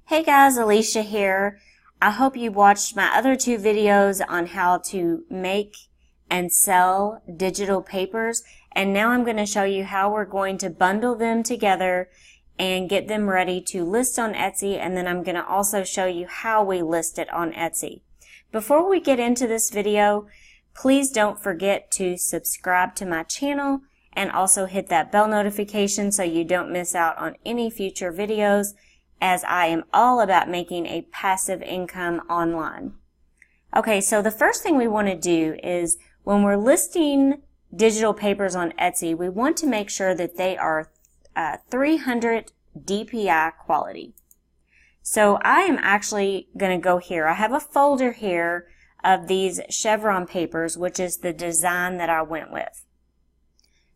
Hey guys, Alicia here. I hope you watched my other two videos on how to make and sell digital papers, and now I'm going to show you how we're going to bundle them together and get them ready to list on Etsy, and then I'm going to also show you how we list it on Etsy. Before we get into this video, please don't forget to subscribe to my channel and also hit that bell notification so you don't miss out on any future videos, as I am all about making a passive income online. Okay, so the first thing we want to do is when we're listing digital papers on Etsy, we want to make sure that they are 300 DPI quality. So I am actually going to go here. I have a folder here of these chevron papers, which is the design that I went with.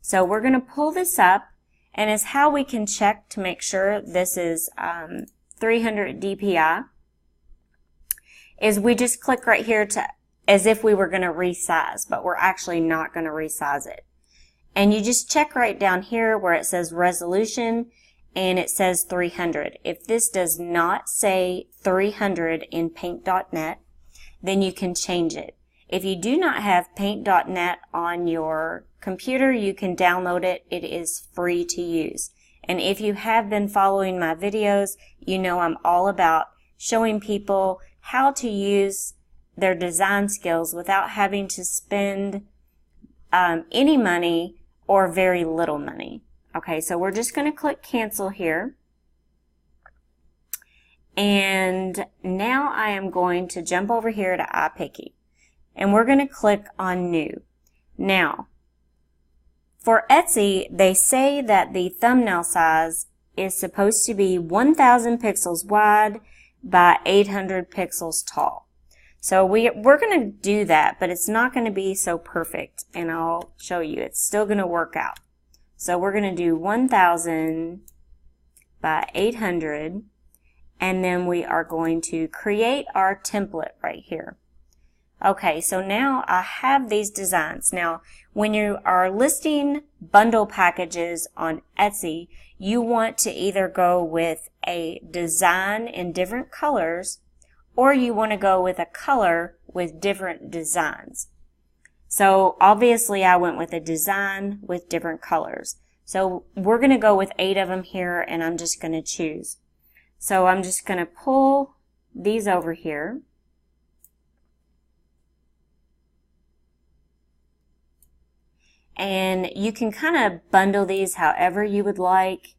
So we're going to pull this up, and is how we can check to make sure this is 300 DPI is we just click right here to as if we were going to resize, but we're actually not going to resize it. And you just check right down here where it says resolution and it says 300. If this does not say 300 in paint.net, then you can change it. If you do not have paint.net on your computer, you can download it. It is free to use. And if you have been following my videos, you know I'm all about showing people how to use their design skills without having to spend any money or very little money. Okay, so we're just going to click cancel here. And now I am going to jump over here to iPicky. And we're going to click on new. Now, for Etsy, they say that the thumbnail size is supposed to be 1,000 pixels wide by 800 pixels tall. So we're going to do that, but it's not going to be so perfect, and I'll show you. It's still going to work out. So we're going to do 1,000 by 800, and then we are going to create our template right here. Okay, so now I have these designs. Now, when you are listing bundle packages on Etsy, you want to either go with a design in different colors, or you want to go with a color with different designs. So obviously I went with a design with different colors. So we're going to go with 8 of them here, and I'm just going to choose. So I'm just going to pull these over here. And you can kind of bundle these however you would like.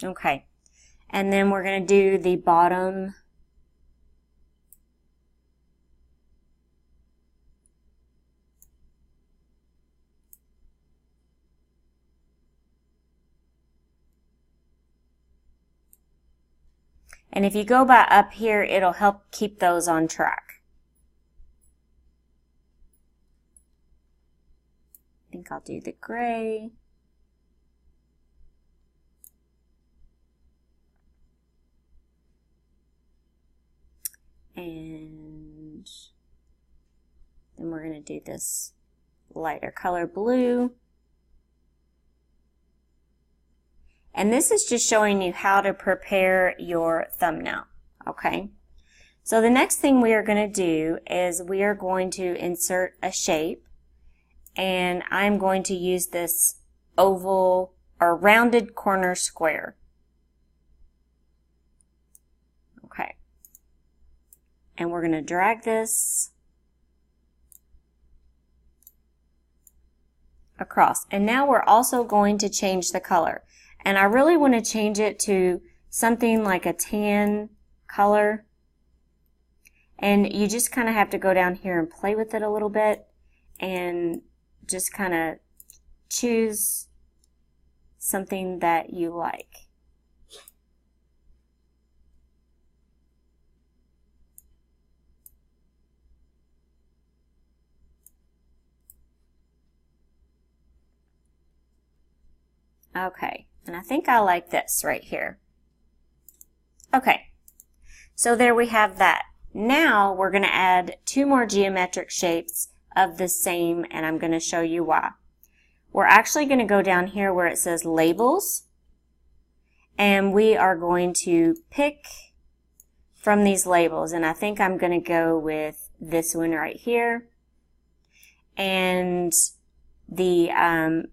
Okay. And then we're going to do the bottom. And if you go by up here, it'll help keep those on track. I think I'll do the gray. And then we're going to do this lighter color blue. And this is just showing you how to prepare your thumbnail, okay? So the next thing we are going to do is we are going to insert a shape, and I'm going to use this oval or rounded corner square. Okay. And we're going to drag this across. And now we're also going to change the color. And I really want to change it to something like a tan color. And you just kind of have to go down here and play with it a little bit and just kind of choose something that you like. Okay. And I think I like this right here. Okay. So there we have that. Now we're going to add 2 more geometric shapes of the same, and I'm going to show you why. We're actually going to go down here where it says labels, and we are going to pick from these labels, and I think I'm going to go with this one right here. And the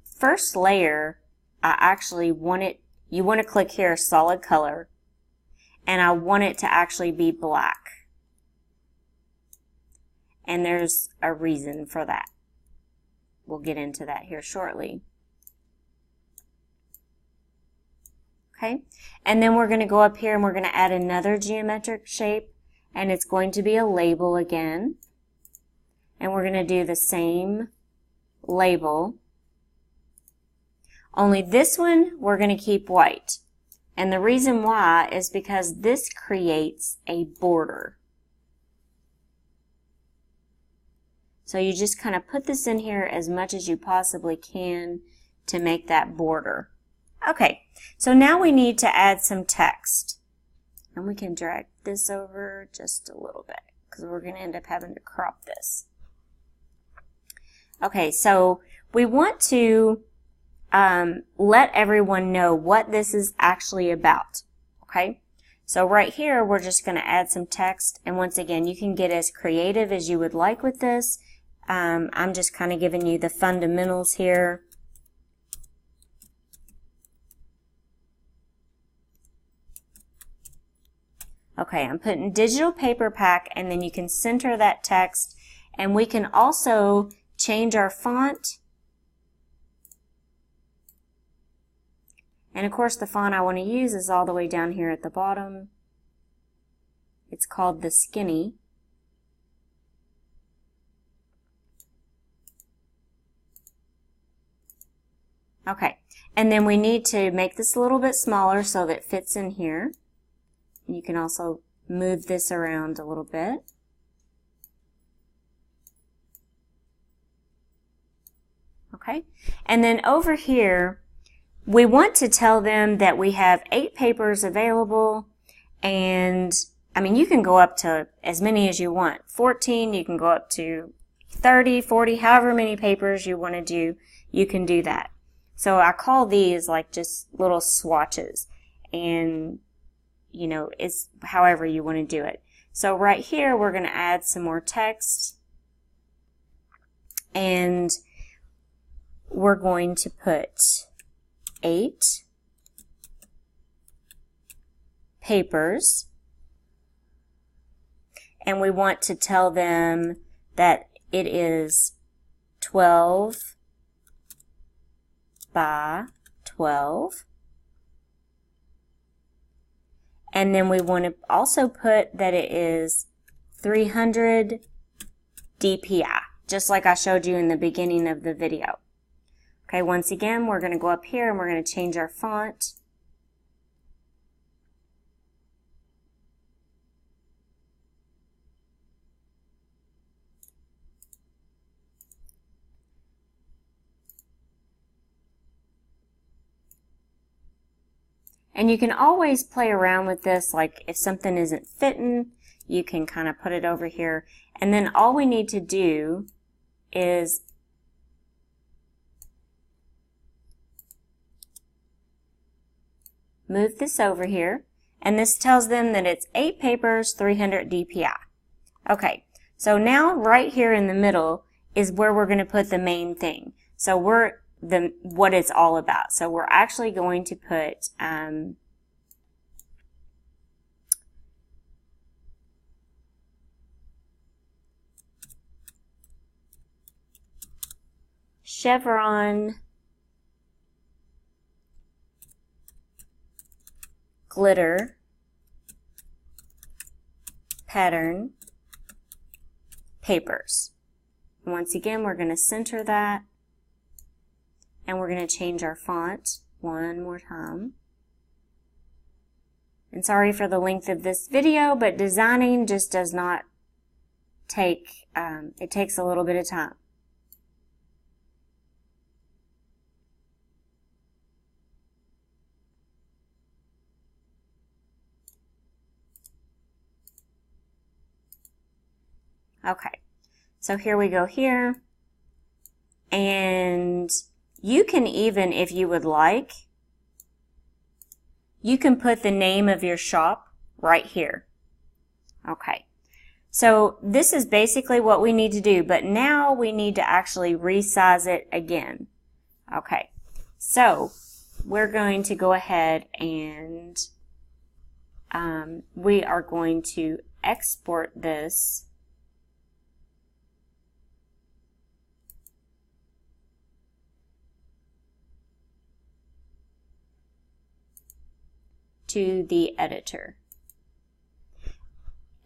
first layer, I actually want it, you want to click here, solid color, and I want it to actually be black. And there's a reason for that. We'll get into that here shortly. Okay, and then we're going to go up here and we're going to add another geometric shape, and it's going to be a label again. And we're going to do the same label, only this one we're going to keep white. And the reason why is because this creates a border. So you just kind of put this in here as much as you possibly can to make that border. Okay, so now we need to add some text. And we can drag this over just a little bit because we're going to end up having to crop this. Okay, so we want to let everyone know what this is actually about. Okay, so right here we're just going to add some text, and once again you can get as creative as you would like with this. I'm just kind of giving you the fundamentals here. Okay, I'm putting digital paper pack, and then you can center that text, and we can also change our font. And of course the font I want to use is all the way down here at the bottom. It's called the Skinny. Okay, and then we need to make this a little bit smaller so that it fits in here. You can also move this around a little bit. Okay, and then over here we want to tell them that we have 8 papers available, and I mean you can go up to as many as you want. 14, you can go up to 30, 40, however many papers you want to do, you can do that. So I call these like just little swatches, and you know, it's however you want to do it. So right here we're going to add some more text, and we're going to put 8 papers, and we want to tell them that it is 12 by 12. And then we want to also put that it is 300 DPI, just like I showed you in the beginning of the video. Okay, once again, we're going to go up here and we're going to change our font. And you can always play around with this, like if something isn't fitting, you can kind of put it over here. And then all we need to do is move this over here, and this tells them that it's 8 papers, 300 DPI. Okay, so now right here in the middle is where we're going to put the main thing. So what it's all about. So we're actually going to put chevron glitter pattern papers. Once again, we're going to center that, and we're going to change our font one more time. And sorry for the length of this video, but designing just does not take, it takes a little bit of time. Okay, so here we go here. And you can even, if you would like, you can put the name of your shop right here. Okay, so this is basically what we need to do, but now we need to actually resize it again. Okay, so we're going to go ahead and we are going to export this to the editor.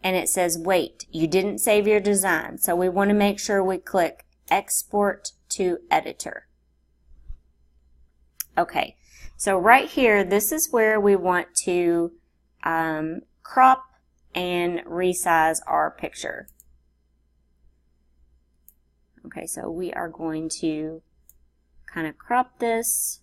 And it says, wait, you didn't save your design. So we want to make sure we click Export to Editor. Okay, so right here, this is where we want to crop and resize our picture. Okay, so we are going to kind of crop this.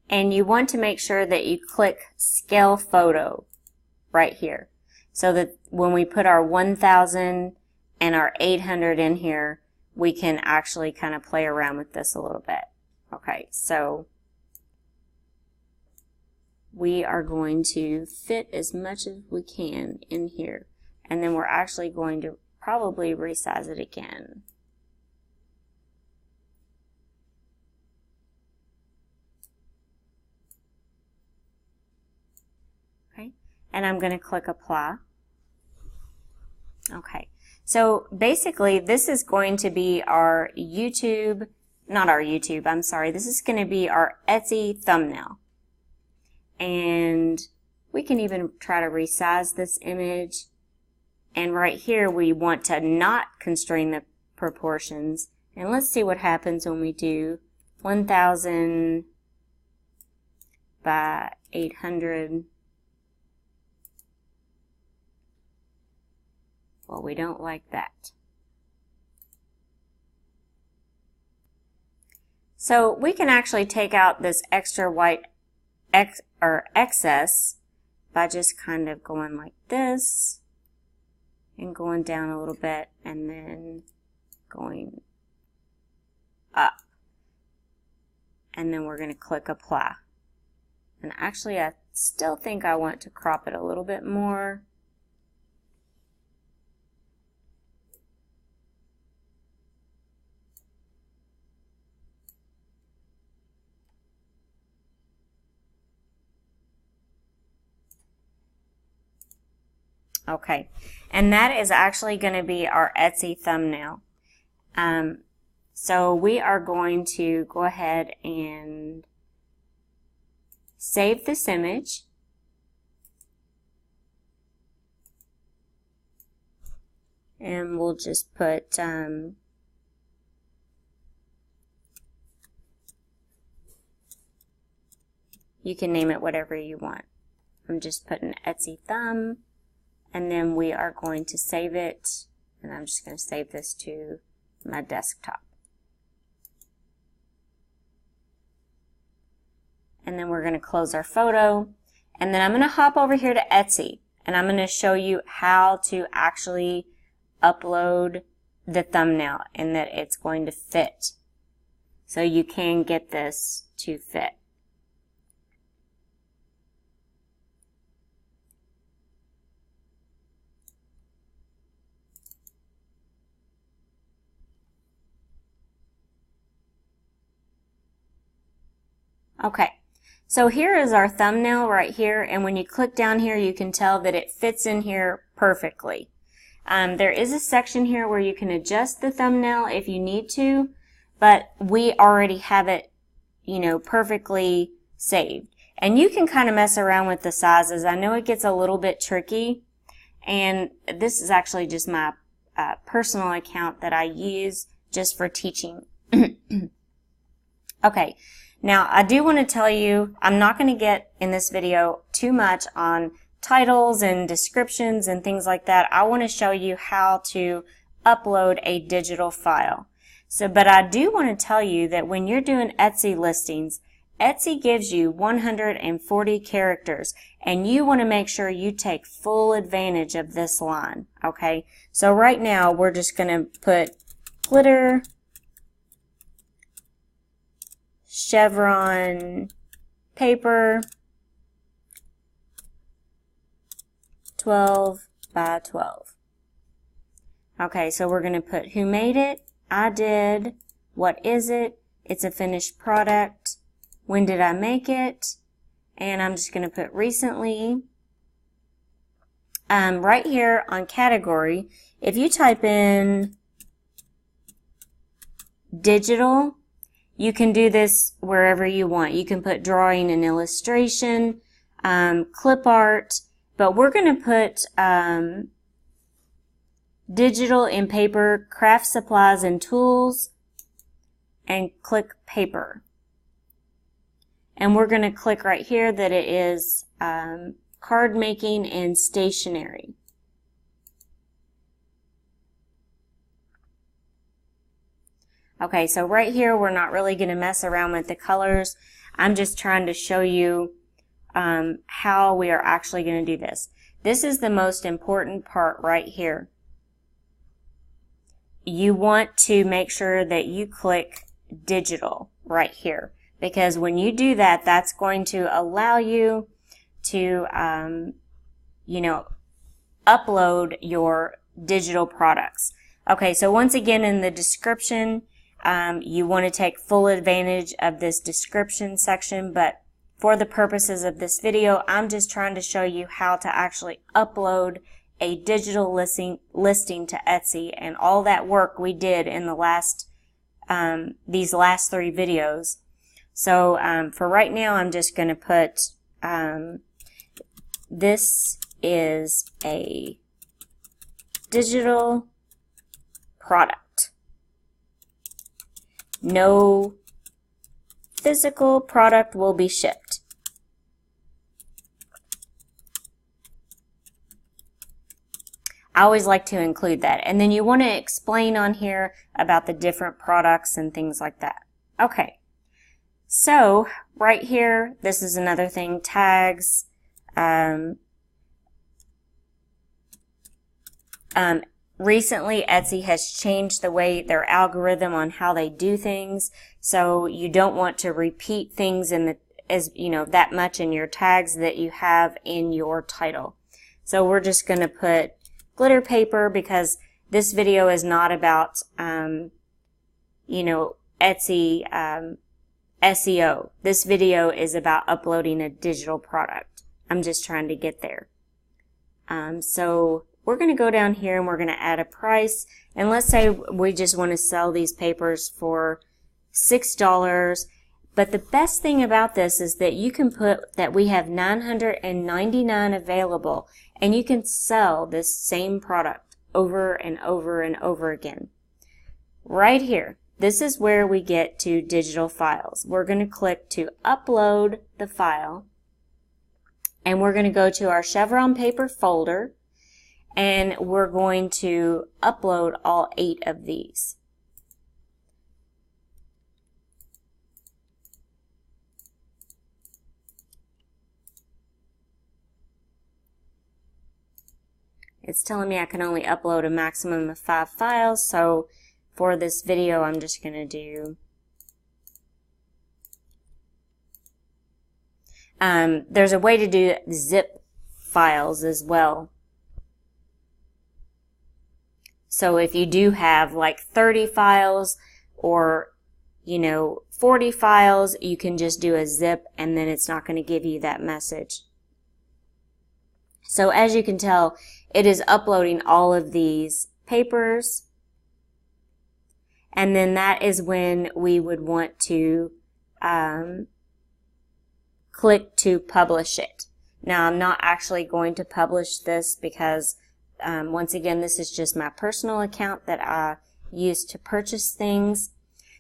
And you want to make sure that you click Scale Photo right here, so that when we put our 1000 and our 800 in here, we can actually kind of play around with this a little bit. Okay, so we are going to fit as much as we can in here, and then we're actually going to probably resize it again. Okay, and I'm going to click Apply. Okay, so basically this is going to be our YouTube, not our YouTube, I'm sorry, this is going to be our Etsy thumbnail. And we can even try to resize this image. And right here we want to not constrain the proportions. And let's see what happens when we do 1000 by 800. Well, we don't like that. So we can actually take out this extra white excess by just kind of going like this and going down a little bit and then going up. And then we're going to click Apply. And actually I still think I want to crop it a little bit more. Okay, and that is actually going to be our Etsy thumbnail. So we are going to go ahead and save this image. And we'll just put you can name it whatever you want. I'm just putting Etsy thumb. And then we are going to save it, and I'm just going to save this to my desktop. And then we're going to close our photo, and then I'm going to hop over here to Etsy, and I'm going to show you how to actually upload the thumbnail and that it's going to fit. So you can get this to fit. Okay, so here is our thumbnail right here, and when you click down here you can tell that it fits in here perfectly. There is a section here where you can adjust the thumbnail if you need to, but we already have it, you know, perfectly saved. And you can kind of mess around with the sizes. I know it gets a little bit tricky, and this is actually just my personal account that I use just for teaching. Okay. Now, I do want to tell you, I'm not going to get in this video too much on titles and descriptions and things like that. I want to show you how to upload a digital file. So, but I do want to tell you that when you're doing Etsy listings, Etsy gives you 140 characters, and you want to make sure you take full advantage of this line, okay? So right now, we're just going to put glitter, chevron paper, 12 by 12. Okay, so we're going to put who made it, I did, what is it, it's a finished product, when did I make it, and I'm just going to put recently. Right here on category, if you type in digital, you can do this wherever you want. You can put drawing and illustration, clip art, but we're going to put digital in paper, craft supplies and tools, and click paper. And we're going to click right here that it is card making and stationery. Okay, so right here we're not really going to mess around with the colors. I'm just trying to show you how we are actually going to do this. This is the most important part right here. You want to make sure that you click digital right here, because when you do that, that's going to allow you to, upload your digital products. Okay, so once again in the description, you want to take full advantage of this description section, but for the purposes of this video, I'm just trying to show you how to actually upload a digital listing to Etsy, and all that work we did in the last these last 3 videos. So for right now, I'm just going to put this is a digital product. No physical product will be shipped. I always like to include that. And then you want to explain on here about the different products and things like that. Okay. So right here, this is another thing, tags. Recently, Etsy has changed the way their algorithm on how they do things. So you don't want to repeat things that much in your tags that you have in your title. So we're just going to put glitter paper, because this video is not about, Etsy SEO. This video is about uploading a digital product. I'm just trying to get there. So we're going to go down here and we're going to add a price. And let's say we just want to sell these papers for $6. But the best thing about this is that you can put that we have 999 available, and you can sell this same product over and over and over again. Right here, this is where we get to digital files. We're going to click to upload the file, and we're going to go to our chevron paper folder, and we're going to upload all 8 of these. It's telling me I can only upload a maximum of 5 files, so for this video I'm just going to do there's a way to do zip files as well. So if you do have like 30 files or 40 files, you can just do a zip, and then it's not going to give you that message. So as you can tell, it is uploading all of these papers, and then that is when we would want to click to publish it. Now I'm not actually going to publish this because once again, this is just my personal account that I use to purchase things.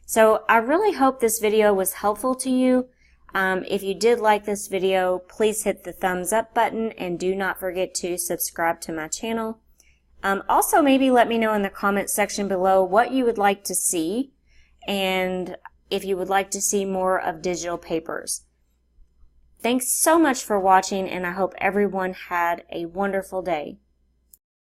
So I really hope this video was helpful to you. If you did like this video, please hit the thumbs up button, and do not forget to subscribe to my channel. Also, maybe let me know in the comment section below what you would like to see, and if you would like to see more of digital papers. Thanks so much for watching, and I hope everyone had a wonderful day.